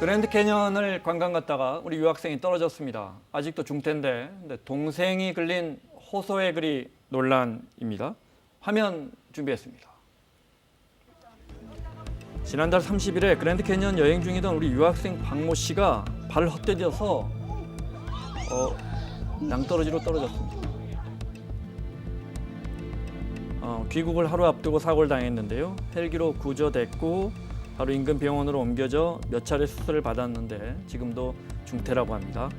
그랜드 캐년을 관광 갔다가 우리 유학생이 떨어졌습니다. 아직도 중퇴인데 근데 동생이 글린 호소의 글이 논란입니다. 화면 준비했습니다. 지난달 30일에 그랜드 캐년 여행 중이던 우리 유학생 박모 씨가 발을 헛디뎌서 낭떠러지로 떨어졌습니다. 귀국을 하루 앞두고 사고를 당했는데요. 헬기로 구조됐고 바로 인근 병원으로 옮겨져 몇 차례 수술을 받았는데 지금도 중태라고 합니다.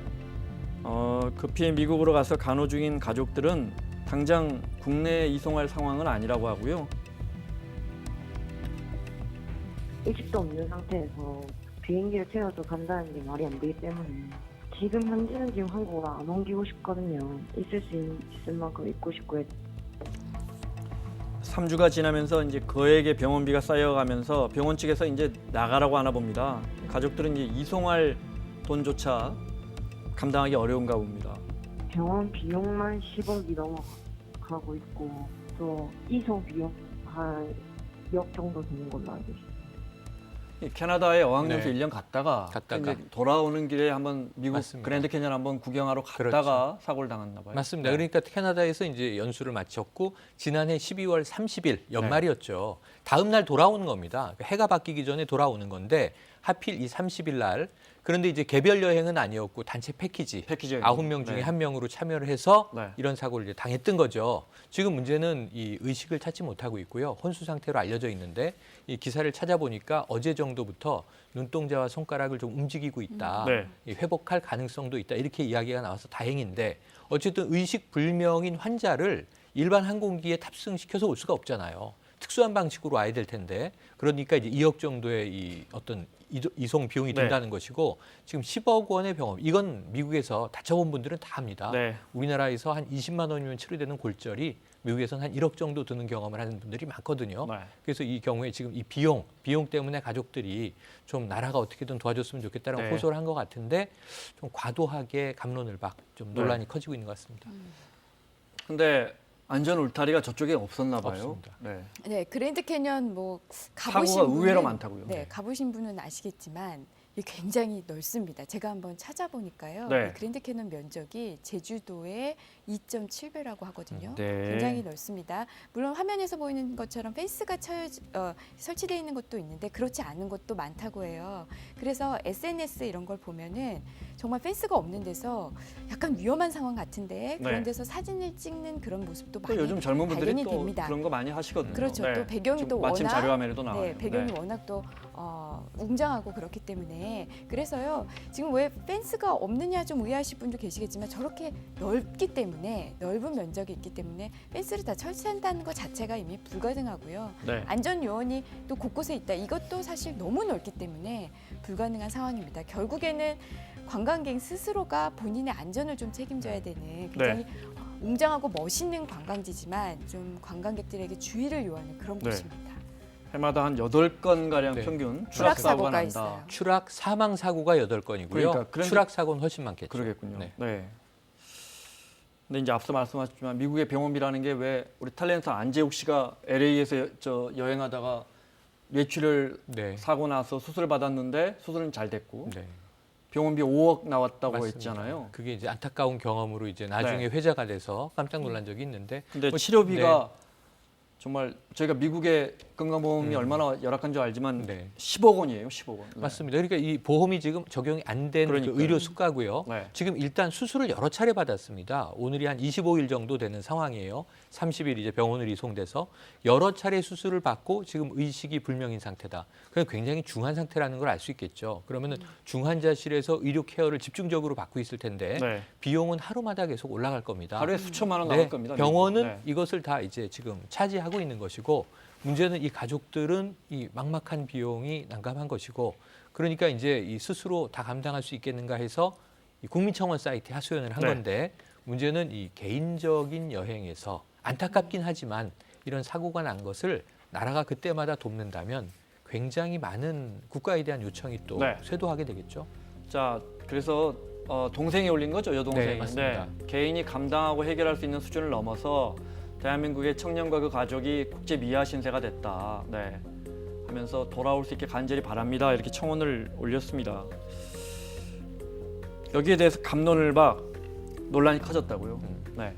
급히 미국으로 가서 간호 중인 가족들은 당장 국내에 이송할 상황은 아니라고 하고요. 의식도 없는 상태에서 비행기를 태워서 간다는 게 말이 안 되기 때문에 지금 현지는 지금 한국으로 안 옮기고 싶거든요. 있을 수 있을 만큼 있고 싶고요. 3주가 지나면서 이제 거액의 병원비가 쌓여가면서 병원 측에서 이제 나가라고 하나 봅니다. 가족들은 이제 이송할 돈조차 감당하기 어려운가 봅니다. 병원 비용만 10억이 넘어가고 있고 또 이송 비용 한 2억 정도 되는 걸로 알고 있어요. 캐나다에 어학연수 네. 1년 갔다가 이제 돌아오는 길에 한번 미국 맞습니다. 그랜드 캐년 한번 구경하러 갔다가 그렇죠. 사고를 당했나 봐요. 맞습니다. 네. 그러니까 캐나다에서 이제 연수를 마쳤고 지난해 12월 30일 연말이었죠. 다음 날 돌아오는 겁니다. 해가 바뀌기 전에 돌아오는 건데 하필 이 30일 날 그런데 이제 개별 여행은 아니었고 단체 패키지 패키지 9명 중에 네. 1명으로 참여를 해서 네. 이런 사고를 이제 당했던 거죠. 지금 문제는 이 의식을 찾지 못하고 있고요. 혼수 상태로 알려져 있는데 이 기사를 찾아보니까 어제 정도부터 눈동자와 손가락을 좀 움직이고 있다. 네. 이 회복할 가능성도 있다. 이렇게 이야기가 나와서 다행인데 어쨌든 의식 불명인 환자를 일반 항공기에 탑승시켜서 올 수가 없잖아요. 특수한 방식으로 와야 될 텐데 그러니까 이제 2억 정도의 이 어떤 이송 비용이 든다는 것이고 지금 10억 원의 병원 이건 미국에서 다쳐본 분들은 다 합니다. 네. 우리나라에서 한 20만 원이면 치료되는 골절이 미국에서는 한 1억 정도 드는 경험을 하는 분들이 많거든요. 네. 그래서 이 경우에 지금 이 비용 때문에 가족들이 좀 나라가 어떻게든 도와줬으면 좋겠다는 네. 호소를 한 것 같은데 좀 과도하게 갑론을박 좀 논란이 커지고 있는 것 같습니다. 근데 안전 울타리가 저쪽에 없었나 봐요. 없습니다. 네. 네, 그랜드 캐년 뭐 가보신 사고가 의외로 분은- 많다고요. 네, 가보신 분은 아시겠지만 이게 굉장히 넓습니다. 제가 한번 찾아보니까요. 네. 이 그랜드 캐년 면적이 제주도의 2.7배라고 하거든요. 네. 굉장히 넓습니다. 물론 화면에서 보이는 것처럼 펜스가 설치되어 있는 것도 있는데 그렇지 않은 것도 많다고 해요. 그래서 SNS 이런 걸 보면은 정말 펜스가 없는 데서 약간 위험한 상황 같은데 그런 네. 데서 사진을 찍는 그런 모습도 또 많이 요즘 젊은 분들이 발견이 또 됩니다. 그런 거 많이 하시거든요. 그렇죠. 네. 또 배경이 지금 또 마침 워낙 자료 화면에도 나와요. 네, 배경이 네. 워낙 또 웅장하고 그렇기 때문에 그래서요. 지금 왜 펜스가 없느냐 좀 의아하실 분도 계시겠지만 저렇게 넓기 때문에 넓은 면적이 있기 때문에 펜스를 다 설치한다는 것 자체가 이미 불가능하고요. 네. 안전 요원이 또 곳곳에 있다. 이것도 사실 너무 넓기 때문에 불가능한 상황입니다. 결국에는 관광객 스스로가 본인의 안전을 좀 책임져야 되는 굉장히 웅장하고 멋있는 관광지지만 좀 관광객들에게 주의를 요하는 그런 네. 곳입니다. 해마다 한 8건 가량 네. 평균 추락 사고가 사고가 난다. 있어요. 추락 사망 사고가 8건이고요. 그러니까 추락 사고는 훨씬 많겠죠. 그러겠군요. 네. 네. 근데 이제 앞서 말씀하셨지만 미국의 병원비라는 게 왜 우리 탤런트 안재욱 씨가 LA에서 여행하다가 뇌출혈 네. 사고 나서 수술을 받았는데 수술은 잘 됐고 네. 병원비 5억 나왔다고 맞습니다. 했잖아요. 그게 이제 안타까운 경험으로 이제 나중에 네. 회자가 돼서 깜짝 놀란 적이 있는데 근데 뭐, 치료비가 정말 저희가 미국의 건강보험이 음. 얼마나 열악한 줄 알지만 네. 10억 원이에요. 10억 원. 네. 맞습니다. 그러니까 이 보험이 지금 적용이 안 된 그 그러니까요. 의료 수가고요. 네. 지금 일단 수술을 여러 차례 받았습니다. 오늘이 한 25일 정도 되는 상황이에요. 30일 이제 병원을 이송돼서 여러 차례 수술을 받고 지금 의식이 불명인 상태다. 그래서 굉장히 중한 상태라는 걸 알 수 있겠죠. 그러면은 중환자실에서 의료 케어를 집중적으로 받고 있을 텐데 네. 비용은 하루마다 계속 올라갈 겁니다. 하루에 수천만 원 네, 나올 겁니다. 병원은 네. 이것을 다 이제 지금 차지하고 있는 것이고 문제는 이 가족들은 이 막막한 비용이 난감한 것이고 그러니까 이제 이 스스로 다 감당할 수 있겠는가 해서 이 국민청원 사이트에 하소연을 한 네. 건데 문제는 이 개인적인 여행에서 안타깝긴 하지만 이런 사고가 난 것을 나라가 그때마다 돕는다면 굉장히 많은 국가에 대한 요청이 또 네. 쇄도하게 되겠죠. 자, 그래서 동생이 올린 거죠, 여동생이. 네, 맞습니다. 개인이 감당하고 해결할 수 있는 수준을 넘어서 대한민국의 청년과 그 가족이 국제 미아 신세가 됐다. 네. 하면서 돌아올 수 있게 간절히 바랍니다. 이렇게 청원을 올렸습니다. 여기에 대해서 갑론을박 논란이 커졌다고요. 네.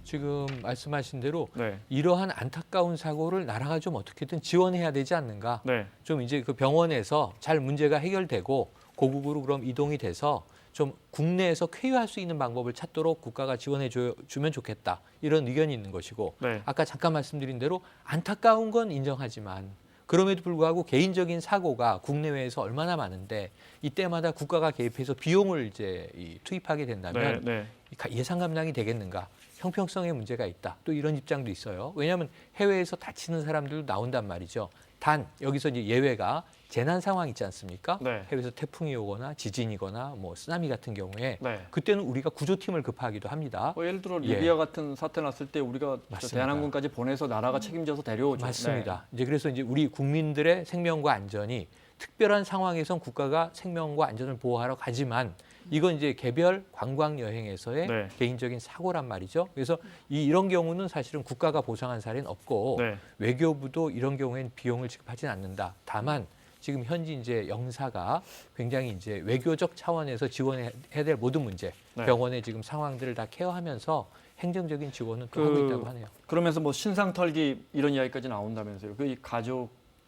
지금 말씀하신 대로 네. 이러한 안타까운 사고를 나라가 좀 어떻게든 지원해야 되지 않는가. 네. 좀 이제 그 병원에서 잘 문제가 해결되고 고국으로 그럼 이동이 돼서 좀 국내에서 쾌유할 수 있는 방법을 찾도록 국가가 지원해 주면 좋겠다. 이런 의견이 있는 것이고 네. 아까 잠깐 말씀드린 대로 안타까운 건 인정하지만 그럼에도 불구하고 개인적인 사고가 국내외에서 얼마나 많은데 이때마다 국가가 개입해서 비용을 이제 투입하게 된다면 네. 예산 감당이 되겠는가? 형평성에 문제가 있다. 또 이런 입장도 있어요. 왜냐하면 해외에서 다치는 사람들도 나온단 말이죠. 단 여기서 이제 예외가 재난 상황 있지 않습니까? 네. 해외에서 태풍이 오거나 지진이거나 뭐 쓰나미 같은 경우에 네. 그때는 우리가 구조팀을 급파하기도 합니다. 예를 들어 예. 리비아 같은 사태 났을 때 우리가 맞습니다. 대한항공까지 보내서 나라가 책임져서 데려오죠. 맞습니다. 이제 그래서 이제 우리 국민들의 생명과 안전이 특별한 상황에선 국가가 생명과 안전을 보호하러 가지만 이건 이제 개별 관광 여행에서의 네. 개인적인 사고란 말이죠. 그래서 이런 경우는 사실은 국가가 보상한 사례는 없고 네. 외교부도 이런 경우에는 비용을 지급하지는 않는다. 다만 지금 현지 이제 영사가 굉장히 이제 외교적 차원에서 지원해야 될 모든 문제, 네. 병원의 지금 상황들을 다 케어하면서 행정적인 지원은 또 하고 있다고 하네요. 그러면서 뭐 신상 털기 이런 이야기까지 나온다면서요. 그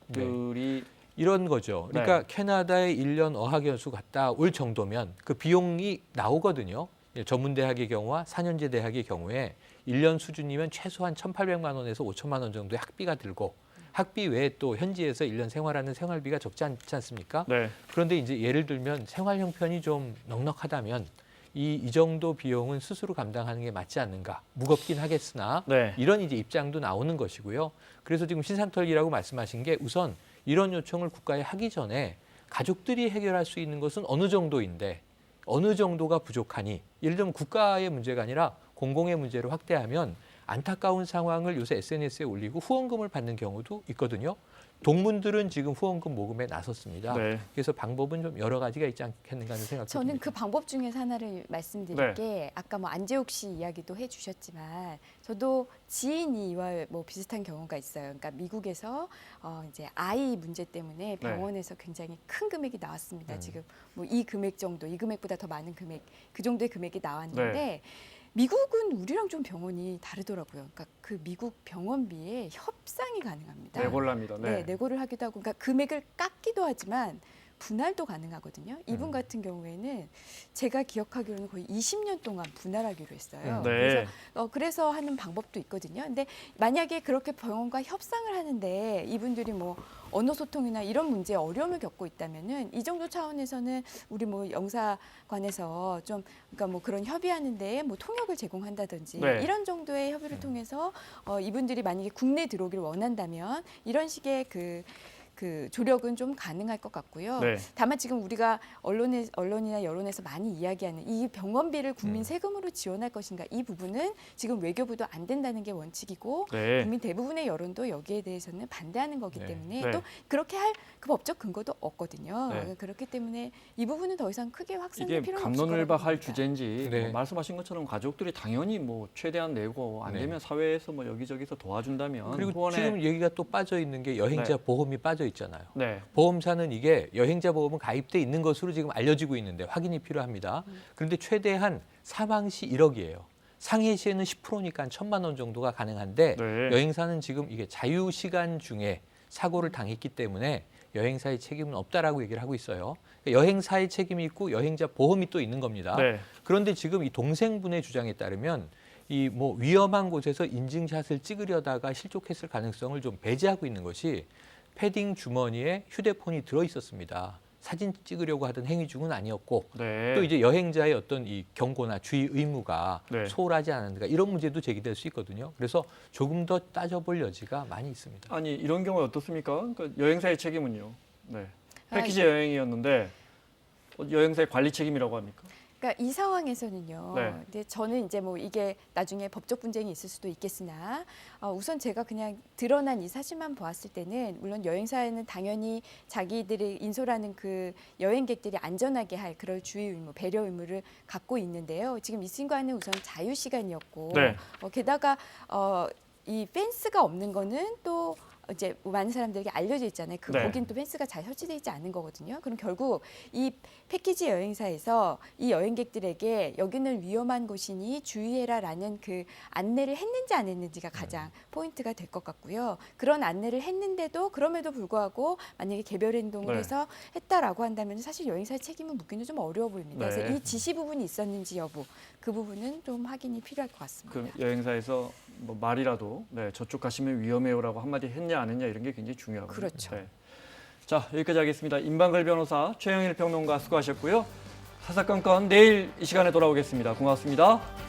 가족들이 이런 거죠. 그러니까 네. 캐나다에 1년 어학연수 갔다 올 정도면 그 비용이 나오거든요. 전문대학의 경우와 4년제 대학의 경우에 1년 수준이면 최소한 1,800만 원에서 5천만 원 정도의 학비가 들고 학비 외에 또 현지에서 1년 생활하는 생활비가 적지 않지 않습니까? 네. 그런데 이제 예를 들면 생활 형편이 좀 넉넉하다면 이 정도 비용은 스스로 감당하는 게 맞지 않는가. 무겁긴 하겠으나 네. 이런 이제 입장도 나오는 것이고요. 그래서 지금 신상털기라고 말씀하신 게 우선 이런 요청을 국가에 하기 전에 가족들이 해결할 수 있는 것은 어느 정도인데 어느 정도가 부족하니 예를 들면 국가의 문제가 아니라 공공의 문제로 확대하면 안타까운 상황을 요새 SNS에 올리고 후원금을 받는 경우도 있거든요. 동문들은 지금 후원금 모금에 나섰습니다. 네. 그래서 방법은 좀 여러 가지가 있지 않겠는가 하는 생각이 저는 듭니다. 그 방법 중에서 하나를 말씀드릴 네. 게 아까 뭐 안재욱 씨 이야기도 해주셨지만 저도 지인이 이와 뭐 비슷한 경우가 있어요. 그러니까 미국에서 이제 아이 문제 때문에 병원에서 굉장히 큰 금액이 나왔습니다. 지금 뭐 이 금액 정도, 이 금액보다 더 많은 금액, 그 정도의 금액이 나왔는데 미국은 우리랑 좀 병원이 다르더라고요. 그러니까 그 미국 병원비에 협상이 가능합니다. 내골랍니다. 네, 내고를 하기도 하고, 그러니까 금액을 깎기도 하지만 분할도 가능하거든요. 이분 같은 경우에는 제가 기억하기로는 거의 20년 동안 분할하기로 했어요. 네. 그래서 하는 방법도 있거든요. 근데 만약에 그렇게 병원과 협상을 하는데 이분들이 뭐 언어 소통이나 이런 문제에 어려움을 겪고 있다면은 이 정도 차원에서는 우리 뭐 영사관에서 좀 그러니까 뭐 그런 협의하는데 뭐 통역을 제공한다든지 네. 이런 정도의 협의를 통해서 이분들이 만약에 국내 들어오기를 원한다면 이런 식의 그 조력은 좀 가능할 것 같고요. 네. 다만 지금 우리가 언론이나 여론에서 많이 이야기하는 이 병원비를 국민 세금으로 지원할 것인가 이 부분은 지금 외교부도 안 된다는 게 원칙이고 네. 국민 대부분의 여론도 여기에 대해서는 반대하는 거기 네. 때문에 네. 또 그렇게 할 그 법적 근거도 없거든요. 네. 그렇기 때문에 이 부분은 더 이상 크게 확산될 이게 필요는 없을 거라고 갑론을박할 봅니다. 주제인지 네. 뭐 말씀하신 것처럼 가족들이 당연히 뭐 최대한 내고 안 네. 되면 사회에서 뭐 여기저기서 도와준다면 그리고 후원에 지금 얘기가 또 빠져 있는 게 여행자 보험이 빠져 있잖아요. 네. 보험사는 이게 여행자 보험은 가입돼 있는 것으로 지금 알려지고 있는데 확인이 필요합니다. 그런데 최대한 사망 시 1억이에요. 상해 시에는 10%니까 한 1,000만 원 정도가 가능한데 네. 여행사는 지금 이게 자유 시간 중에 사고를 당했기 때문에 여행사의 책임은 없다라고 얘기를 하고 있어요. 그러니까 여행사의 책임이 있고 여행자 보험이 또 있는 겁니다. 네. 그런데 지금 이 동생분의 주장에 따르면 이 뭐 위험한 곳에서 인증샷을 찍으려다가 실족했을 가능성을 좀 배제하고 있는 것이 패딩 주머니에 휴대폰이 들어 있었습니다. 사진 찍으려고 하던 행위 중은 아니었고 네. 또 이제 여행자의 어떤 이 경고나 주의 의무가 네. 소홀하지 않은가 이런 문제도 제기될 수 있거든요. 그래서 조금 더 따져볼 여지가 많이 있습니다. 아니 이런 경우 어떻습니까? 그러니까 여행사의 책임은요. 네. 패키지 이게- 여행이었는데 여행사의 관리 책임이라고 합니까? 그러니까 이 상황에서는요. 네. 근데 저는 이제 뭐 이게 나중에 법적 분쟁이 있을 수도 있겠으나 우선 제가 그냥 드러난 이 사실만 보았을 때는 물론 여행사에는 당연히 자기들이 인솔하는 그 여행객들이 안전하게 할 그럴 주의 의무, 배려 의무를 갖고 있는데요. 지금 이 순간은 우선 자유 시간이었고 네. 게다가 이 펜스가 없는 거는 또 이제 많은 사람들에게 알려져 있잖아요. 네. 거긴 또 펜스가 잘 설치되어 있지 않은 거거든요. 그럼 결국 이 패키지 여행사에서 이 여행객들에게 여기는 위험한 곳이니 주의해라라는 그 안내를 했는지 안 했는지가 가장 포인트가 될 것 같고요. 그런 안내를 했는데도 그럼에도 불구하고 만약에 개별 행동을 네. 해서 했다라고 한다면 사실 여행사의 책임을 묻기는 좀 어려워 보입니다. 네. 그래서 이 지시 부분이 있었는지 여부 그 부분은 좀 확인이 필요할 것 같습니다. 그 여행사에서 뭐 말이라도 네, 저쪽 가시면 위험해요라고 한마디 했냐 안 했냐 이런 게 굉장히 중요하고요. 그렇죠. 네. 자, 여기까지 하겠습니다. 임방글 변호사, 최영일 평론가 수고하셨고요. 사사건건 내일 이 시간에 돌아오겠습니다. 고맙습니다.